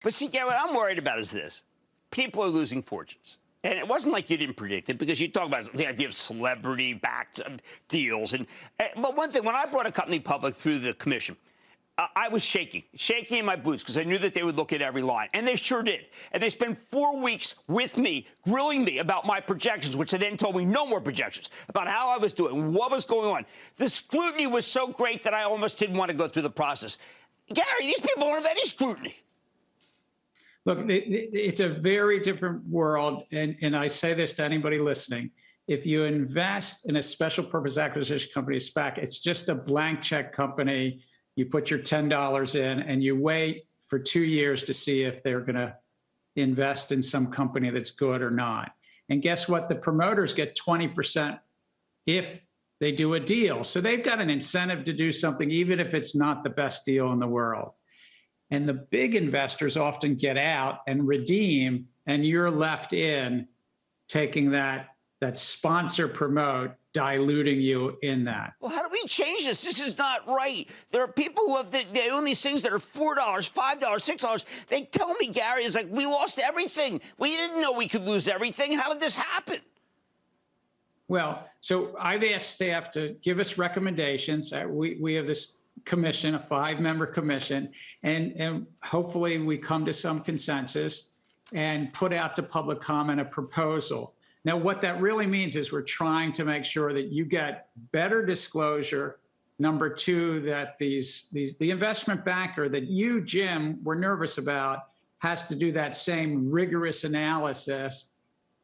But see, Gary, what I'm worried about is this. People are losing fortunes. And it wasn't like you didn't predict it, because you talk about the idea of celebrity-backed deals. But one thing, when I brought a company public through the commission, I was shaking in my boots, because I knew that they would look at every line. And they sure did. And they spent 4 weeks with me, grilling me about my projections, which they then told me no more projections, about how I was doing, what was going on. The scrutiny was so great that I almost didn't want to go through the process. Gary, these people don't have any scrutiny. Look, it's a very different world, and I say this to anybody listening. If you invest in a special purpose acquisition company, a SPAC, it's just a blank check company. You put your $10 in, and you wait for 2 years to see if they're going to invest in some company that's good or not. And guess what? The promoters get 20% if they do a deal. So they've got an incentive to do something, even if it's not the best deal in the world. And the big investors often get out and redeem, and you're left in taking that sponsor promote, diluting you in that. Well, how do we change this? This is not right. There are people who have they own these things that are $4, $5, $6. They tell me, Gary, it's like, we lost everything. We didn't know we could lose everything. How did this happen? Well, so I've asked staff to give us recommendations. We have this commission, a 5-member commission, and hopefully we come to some consensus and put out to public comment a proposal. Now, what that really means is we're trying to make sure that you get better disclosure. Number 2, that the investment banker that you, Jim, were nervous about has to do that same rigorous analysis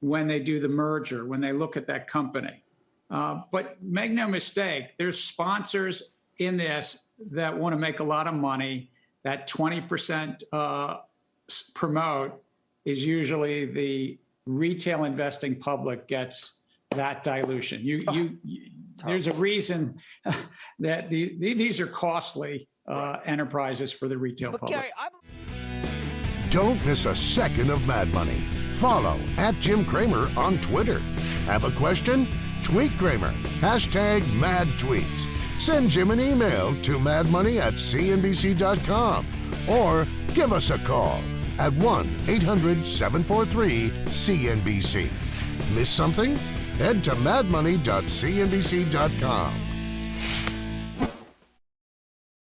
when they do the merger, when they look at that company. But make no mistake, there's sponsors in this that want to make a lot of money. That 20% promote is usually the retail investing public gets that dilution. There's a reason that these are costly enterprises for the retail public. Gary, Don't miss a second of Mad Money. Follow @Jim Cramer on Twitter. Have a question? Tweet Cramer. #MadTweets. Send Jim an email to madmoney@cnbc.com or give us a call at 1-800-743-CNBC. Miss something? Head to madmoney.cnbc.com.